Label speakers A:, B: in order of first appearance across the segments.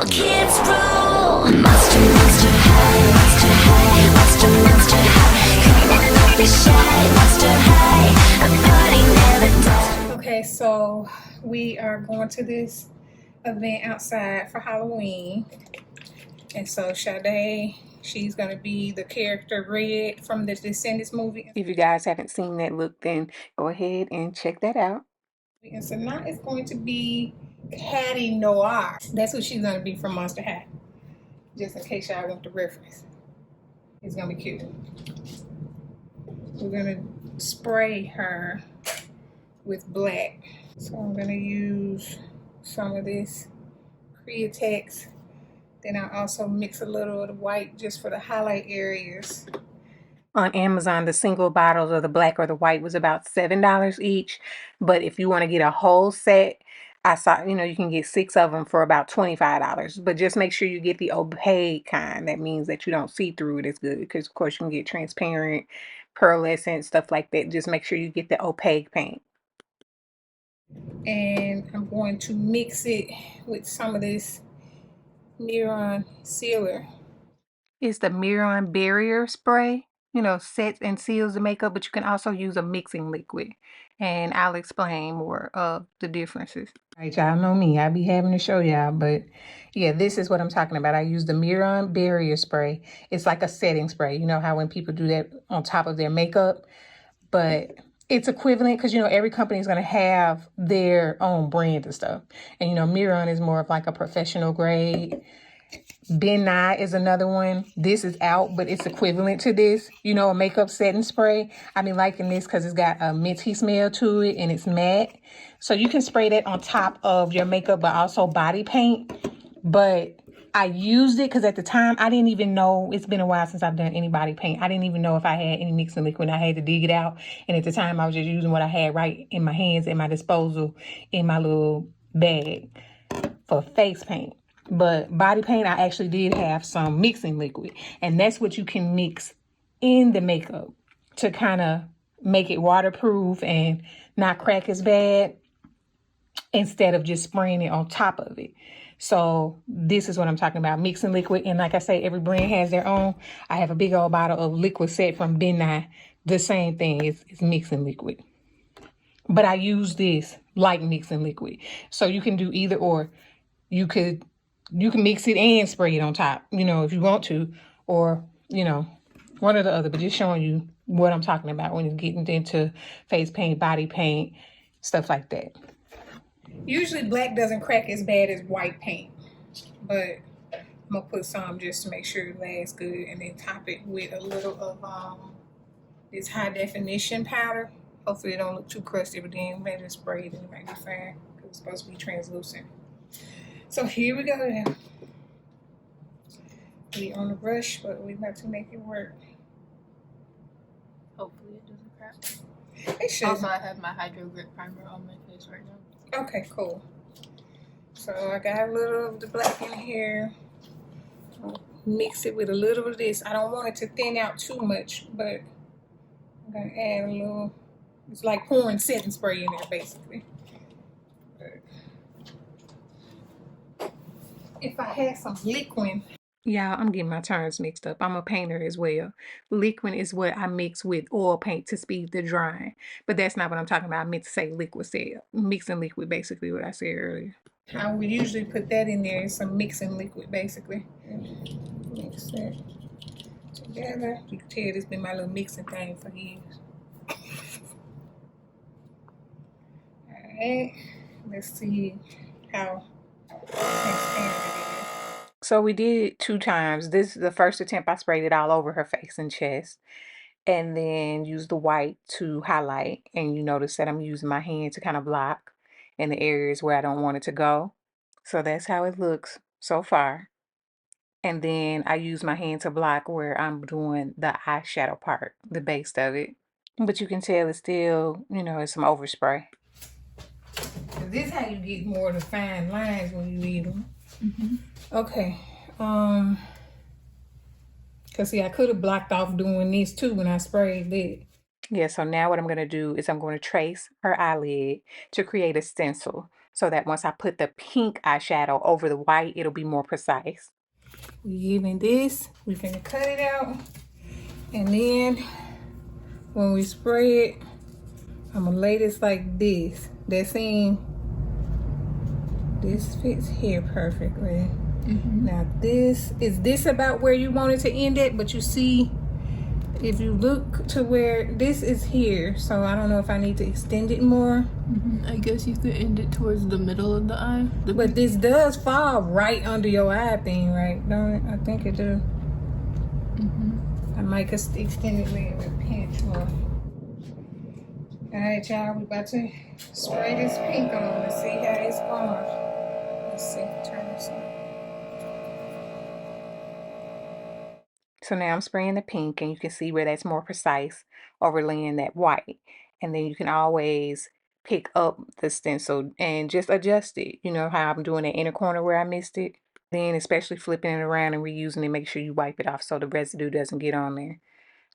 A: all kids rule. Monster, monster high, monster high, monster, monster high. Come on, don't be shy, monster high. The party never dies.
B: Okay, so we are going to this event outside for Halloween. And so Sade, she's going to be the character Red from the Descendants movie.
C: If you guys haven't seen that look, then go ahead and check that out.
B: And so now it's going to be Catty Noir. That's what she's going to be from Monster High. Just in case y'all want the reference. It's going to be cute. We're going to spray her with black. So I'm going to use some of this Createx. Then I also mix a little of the white just for the highlight areas.
C: On Amazon, the single bottles of the black or the white was about $7 each. But if you want to get a whole set, I saw, you can get 6 of them for about $25. But just make sure you get the opaque kind. That means that you don't see through it as good. Because, of course, you can get transparent, pearlescent, stuff like that. Just make sure you get the opaque paint.
B: And I'm going to mix it with some of this Mehron sealer.
C: It's the Mehron barrier spray. Sets and seals the makeup, but you can also use a mixing liquid. And I'll explain more of the differences. All right, y'all know me. I be having to show y'all, but yeah, this is what I'm talking about. I use the Mehron barrier spray. It's like a setting spray. You know how when people do that on top of their makeup? But it's equivalent because, every company is going to have their own brand and stuff. And, Mehron is more of like a professional grade. ÄL.F is another one. This is out, but it's equivalent to this. A makeup setting spray. I be liking this because it's got a minty smell to it and it's matte. So you can spray that on top of your makeup, but also body paint. But I used it because at the time, I didn't even know. It's been a while since I've done any body paint. I didn't even know if I had any mixing liquid. I had to dig it out. And at the time, I was just using what I had right in my hands, at my disposal, in my little bag for face paint. But body paint, I actually did have some mixing liquid. And that's what you can mix in the makeup to kind of make it waterproof and not crack as bad instead of just spraying it on top of it. So this is what I'm talking about, mixing liquid. And like I say, every brand has their own. I have a big old bottle of liquid set from ÄL.F. The same thing, it's mixing liquid. But I use this like mixing liquid. So you can do either or. You can mix it and spray it on top, if you want to, or, one or the other, but just showing you what I'm talking about when it's getting into face paint, body paint, stuff like that.
B: Usually black doesn't crack as bad as white paint, but I'm going to put some just to make sure it lasts good, and then top it with a little of this high definition powder. Hopefully it don't look too crusty, but then maybe spray it and it might be fine because it's supposed to be translucent. So here we go then. We on the brush, but we about to make it work.
D: Hopefully it doesn't crack.
B: It should.
D: Also, I have my Hydro Grip Primer on my face right now.
B: Okay, cool. So I got a little of the black in here. I'll mix it with a little of this. I don't want it to thin out too much, but I'm going to add a little. It's like pouring setting spray in there, basically. If I had some liquid.
C: Yeah, I'm getting my terms mixed up. I'm a painter as well. Liquid is what I mix with oil paint to speed the drying. But that's not what I'm talking about. I meant to say liquid set. Mixing liquid, basically what I said earlier.
B: I would usually put that in there. It's some mixing liquid, basically. Mix that together. You can tell this has been my little mixing thing for years. Alright. Let's see how transparent it is.
C: So we did it 2 times. This is the first attempt. I sprayed it all over her face and chest. And then used the white to highlight. And you notice that I'm using my hand to kind of block in the areas where I don't want it to go. So that's how it looks so far. And then I use my hand to block where I'm doing the eyeshadow part, the base of it. But you can tell it's still, it's some overspray.
B: This is how you get more of the fine lines when you read them.
D: Mm-hmm.
B: Okay. Cause see, I could have blocked off doing this too when I sprayed that.
C: Yeah, so now what I'm going to do is I'm going to trace her eyelid to create a stencil. so that once I put the pink eyeshadow over the white, it'll be more precise.
B: We giving this, we finna cut it out, and then when we spray it, I'm gonna lay this like this. That seam, this fits here perfectly. Now is this about where you want it to end it? But you see, if you look to where this is here, so I don't know if I need to extend it more.
D: I guess you could end it towards the middle of the eye.
B: But this does fall right under your eye thing, right? Don't it? I think it do. I might just extend it with a pinch more. Alright, y'all, we about to spray this pink on and see how it's going. Let's see, turn this on.
C: So now I'm spraying the pink, and you can see where that's more precise, overlaying that white. And then you can always pick up the stencil and just adjust it. You know how I'm doing the inner corner where I missed it? Then especially flipping it around and reusing it, make sure you wipe it off so the residue doesn't get on there,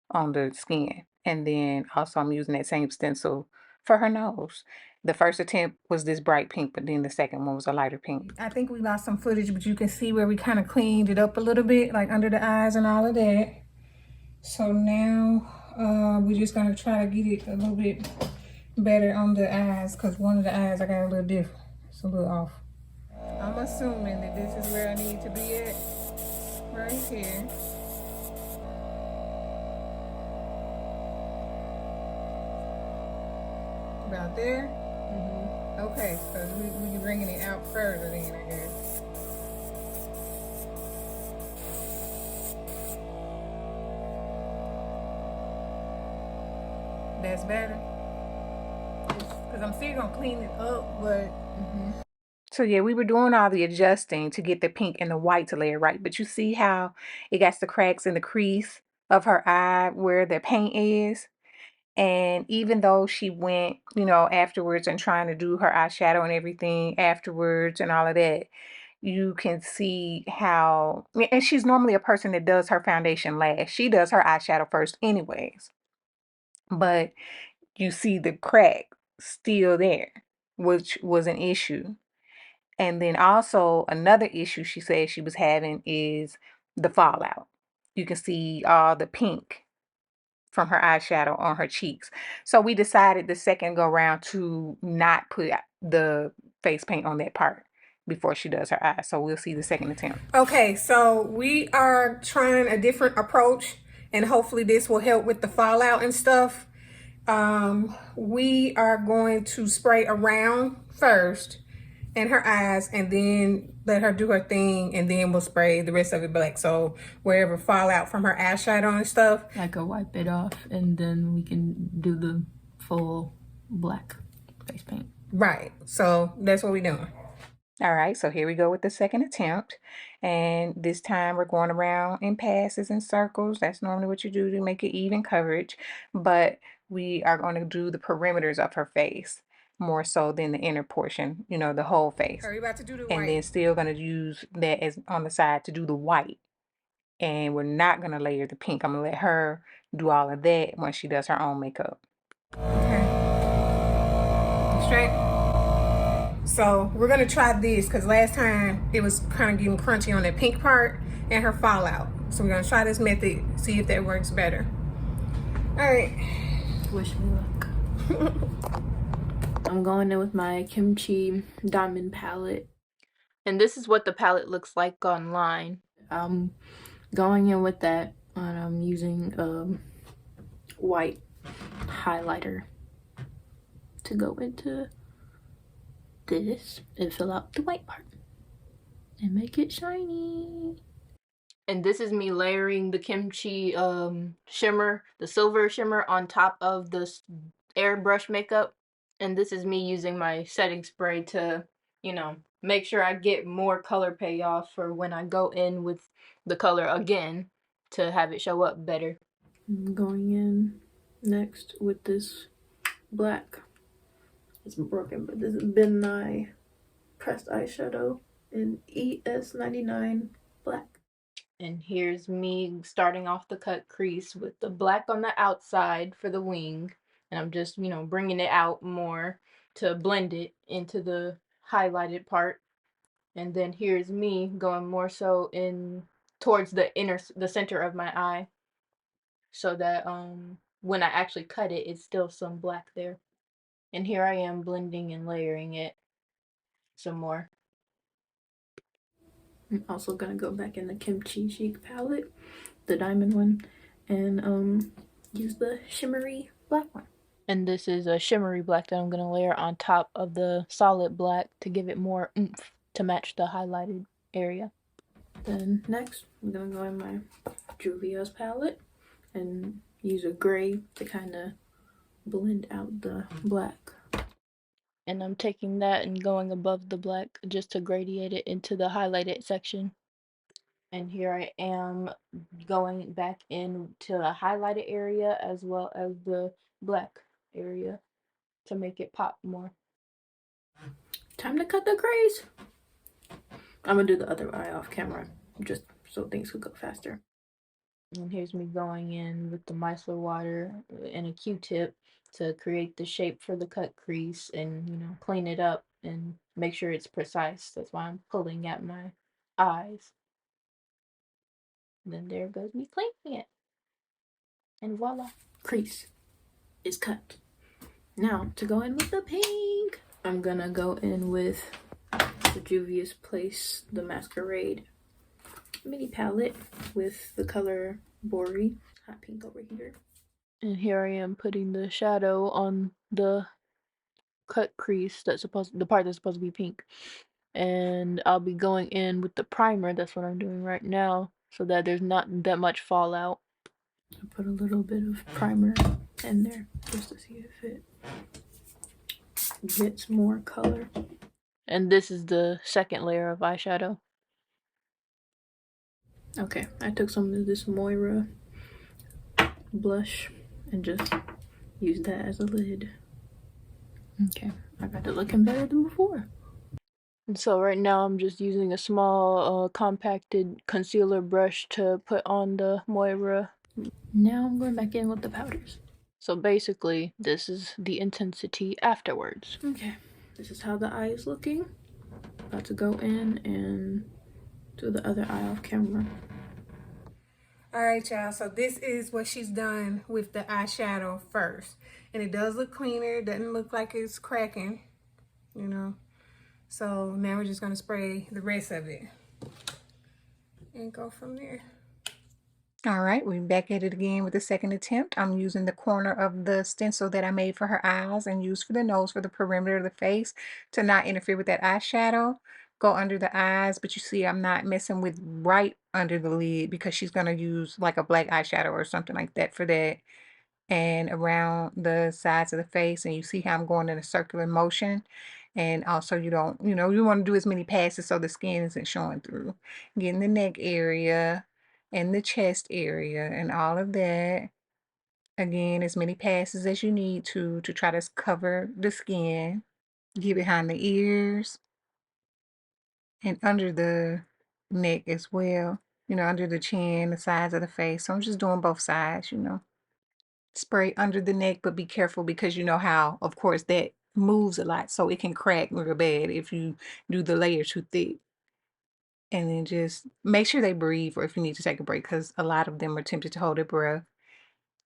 C: on the skin. And then also I'm using that same stencil for her nose. The first attempt was this bright pink, but then the second one was a lighter pink. I think we lost some footage, but you can see where we kind of cleaned it up a little bit, like under the eyes and all of that. So now we're just gonna try to get it a little bit better on the eyes, because one of the eyes I got a little different. It's a little off. I'm assuming that this is where I need to be at, right here. About there? Okay, so we're bringing it out further then, I guess. That's better? Because I'm still going to clean it up, but... So yeah, we were doing all the adjusting to get the pink and the white to layer right. But you see how it got the cracks in the crease of her eye where the paint is? And even though she went, you know, afterwards and trying to do her eyeshadow and everything afterwards and all of that, you can see how, and she's normally a person that does her foundation last. She does her eyeshadow first anyways. But you see the crack still there, which was an issue. And then also another issue she said she was having is the fallout. You can see all the pink from her eyeshadow on her cheeks. So we decided the second go round to not put the face paint on that part before she does her eyes. So we'll see the second attempt.
B: Okay, so we are trying a different approach, and hopefully this will help with the fallout and stuff. We are going to spray around first in her eyes, and then let her do her thing, and then we'll spray the rest of it black. So wherever fallout from her eyeshadow and stuff,
D: I could wipe it off, and then we can do the full black face paint.
B: Right. So that's what we're doing.
C: All right, so here we go with the second attempt. And this time we're going around in passes and circles. That's normally what you do to make it even coverage. But we are going to do the perimeters of her face more so than the inner portion, you know, the whole face.
B: Are you about to do the
C: And
B: white?
C: then still going to use that as on the side to do the white. And we're not going to layer the pink. I'm going to let her do all of that when she does her own makeup.
B: Okay. Straight. So we're going to try this, because last time it was kind of getting crunchy on that pink part and her fallout. So we're going to try this method, see if that works better. All right.
D: Wish me luck. I'm going in with my Kimchi Diamond palette. And this is what the palette looks like online. I'm going in with that, and I'm using white highlighter to go into this and fill out the white part and make it shiny. And this is me layering the Kimchi shimmer, the silver shimmer, on top of the Airbrush makeup. And this is me using my setting spray to, you know, make sure I get more color payoff for when I go in with the color again to have it show up better. I'm going in next with this black. It's broken, but this is Ben Nye pressed eyeshadow in ES99 black. And here's me starting off the cut crease with the black on the outside for the wing. And I'm just, you know, bringing it out more to blend it into the highlighted part. And then here's me going more so in towards the center of my eye, so that when I actually cut it, it's still some black there. And here I am blending and layering it some more. I'm also gonna go back in the 촘ØΗ palette, the diamond one, and use the shimmery black one. And this is a shimmery black that I'm gonna layer on top of the solid black to give it more oomph to match the highlighted area. Then next, I'm gonna go in my Juvia's palette and use a gray to kind of blend out the black. And I'm taking that and going above the black just to gradiate it into the highlighted section. And here I am going back into the highlighted area as well as the black area to make it pop more. Time to cut the grays. I'm gonna do the other eye off camera just so things could go faster. And here's me going in with the micellar water and a Q-tip to create the shape for the cut crease and, you know, clean it up and make sure it's precise. That's why I'm pulling at my eyes. And then there goes me cleaning it. And voila, crease is cut. Now to go in with the pink, I'm gonna go in with the Juvia's Place, the Masquerade mini palette with the color Bori, hot pink over here. And here I am putting the shadow on the cut crease the part that's supposed to be pink. And I'll be going in with the primer, that's what I'm doing right now, so that there's not that much fallout. I put a little bit of primer in there just to see if it gets more color. And this is the second layer of eyeshadow. Okay, I took some of this Moira blush and just used that as a lid. Okay, I got it looking better than before. And so right now I'm just using a small compacted concealer brush to put on the Moira. Now I'm going back in with the powders. So basically, this is the intensity afterwards. Okay, this is how the eye is looking. About to go in and do the other eye off camera.
B: All right, y'all, so this is what she's done with the eyeshadow first. And it does look cleaner. It doesn't look like it's cracking, you know. So now we're just going to spray the rest of it and go from there.
C: All right, we're back at it again with the second attempt. I'm using the corner of the stencil that I made for her eyes and used for the nose for the perimeter of the face to not interfere with that eyeshadow. Go under the eyes, but you see I'm not messing with right under the lid because she's going to use like a black eyeshadow or something like that for that. And around the sides of the face, and you see how I'm going in a circular motion. And also you don't, you want to do as many passes so the skin isn't showing through. Getting the neck area and the chest area and all of that. Again, as many passes as you need to try to cover the skin. Get behind the ears and under the neck as well. Under the chin, the sides of the face. So I'm just doing both sides, Spray under the neck, but be careful because you know how, of course, that moves a lot. So it can crack real bad if you do the layer too thick. And then just make sure they breathe, or if you need to take a break, because a lot of them are tempted to hold their breath.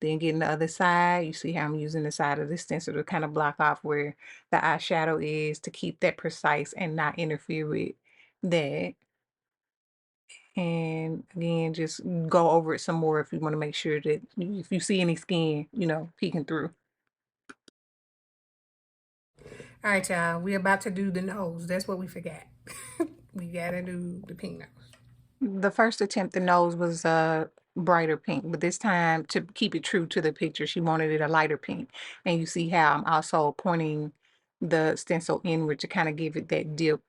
C: Then getting the other side, you see how I'm using the side of the stencil to kind of block off where the eyeshadow is to keep that precise and not interfere with that. And again, just go over it some more if you want to make sure that if you see any skin, peeking through.
B: All right, y'all, we're about to do the nose. That's what we forgot. We gotta do the pink nose.
C: The first attempt, the nose was a brighter pink, but this time, to keep it true to the picture, she wanted it a lighter pink. And you see how I'm also pointing the stencil inward to kind of give it that dip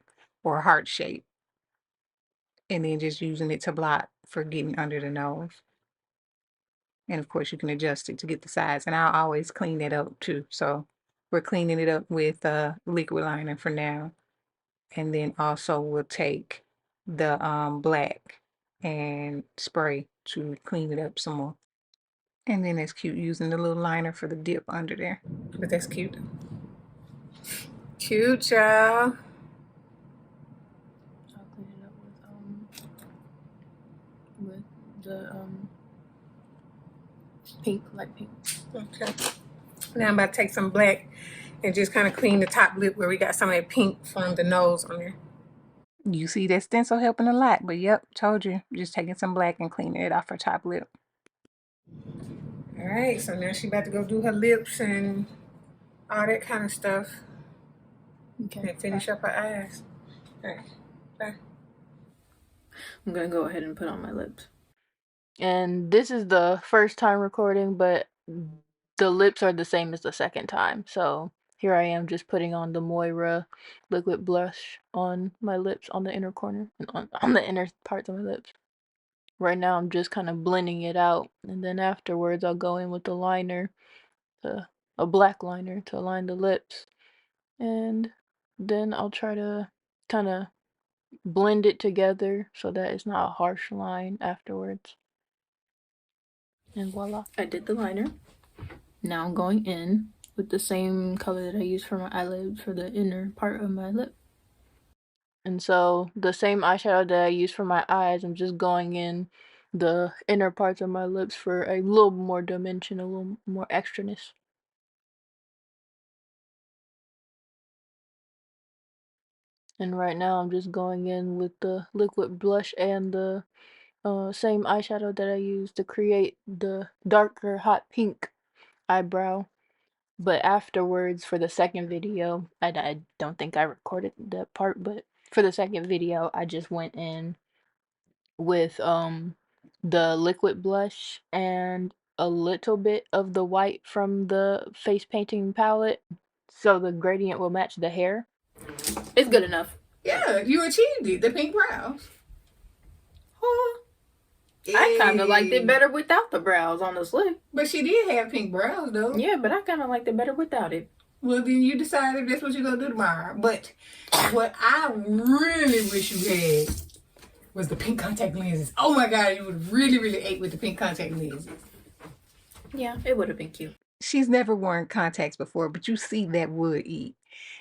C: or heart shape. And then just using it to block for getting under the nose. And of course, you can adjust it to get the size. And I'll always clean it up too. So we're cleaning it up with liquid liner for now. And then also we'll take the black and spray to clean it up some more. And then it's cute using the little liner for the dip under there.
B: But that's cute. Cute, y'all.
D: with the pink, light pink.
B: Okay. Now I'm about to take some black and just kind of clean the top lip where we got some of that pink from the nose on there.
C: You see that stencil helping a lot, but yep, told you. Just taking some black and cleaning it off her top lip.
B: All right, so now she about to go do her lips and all that kind of stuff.
D: Okay.
B: And finish up her eyes. All right, bye.
D: I'm gonna go ahead and put on my lips. And this is the first time recording, but the lips are the same as the second time. So here I am just putting on the Moira liquid blush on my lips, on the inner corner, and on the inner parts of my lips. Right now I'm just kind of blending it out, and then afterwards I'll go in with the liner, a black liner to line the lips, and then I'll try to kind of blend it together so that it's not a harsh line afterwards. And voila, I did the liner. Now I'm going in with the same color that I used for my eyelids for the inner part of my lip. And so the same eyeshadow that I used for my eyes, I'm just going in the inner parts of my lips for a little more dimension, a little more extraness. And right now I'm just going in with the liquid blush and the same eyeshadow that I used to create the darker hot pink eyebrow. But afterwards, for the second video, I don't think I recorded that part, but for the second video, I just went in with the liquid blush and a little bit of the white from the face painting palette, so the gradient will match the hair. It's good enough.
B: Yeah, you achieved it. The pink brows.
D: Huh. I kind of liked it better without the brows, honestly.
B: But she did have pink brows, though.
D: Yeah, but I kind of liked it better without it.
B: Well, then you decide if that's what you're going to do tomorrow. But what I really wish you had was the pink contact lenses. Oh my God, you would really, really ate with the pink contact lenses.
D: Yeah, it would have been cute.
C: She's never worn contacts before, but you see that would eat.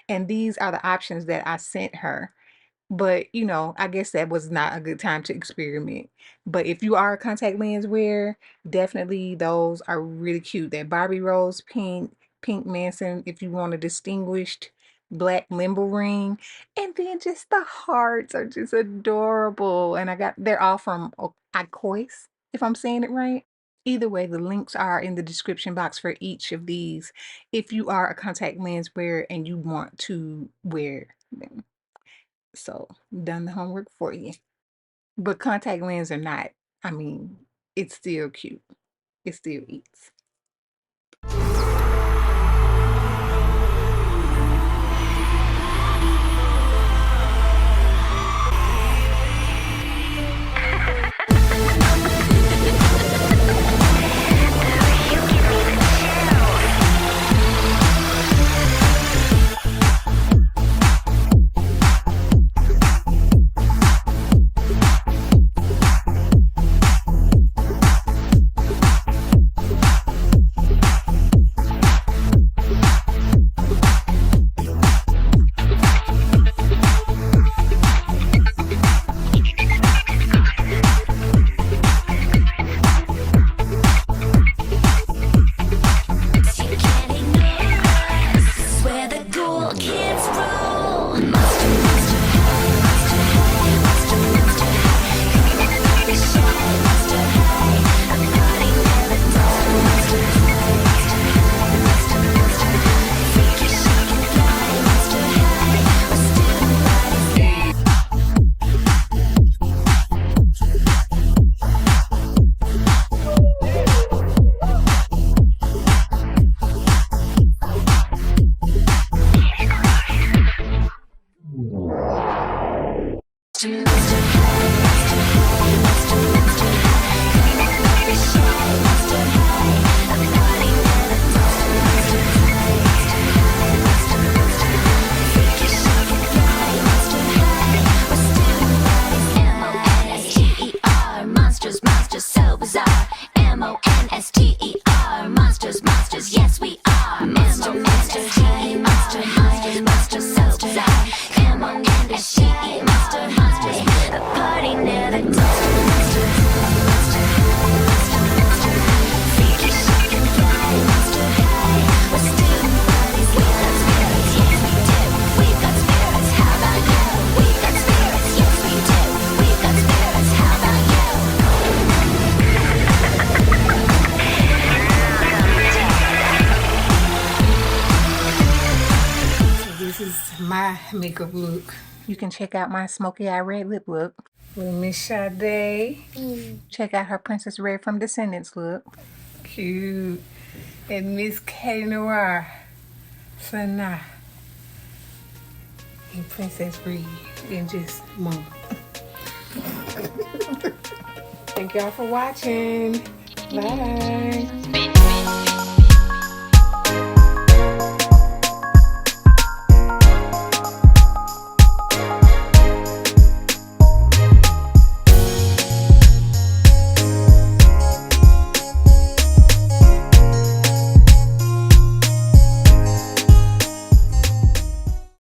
C: And these are the options that I sent her. But, you know, I guess that was not a good time to experiment. But if you are a contact lens wearer, definitely those are really cute. That Barbie Rose pink, pink Manson, if you want a distinguished black limbo ring. And then just the hearts are just adorable. And they're all from Icois, if I'm saying it right. Either way, the links are in the description box for each of these if you are a contact lens wearer and you want to wear them. So, done the homework for you. But contact lens or not, I mean, it's still cute. It still eats.
B: makeup look.
C: You can check out my smoky eye red lip look.
B: With Miss Sade.
C: Check out her Princess Red from Descendants look.
B: Cute. And Miss Catty Noir. Sana. And Princess Reed. And just Mom. Thank y'all for watching. Bye.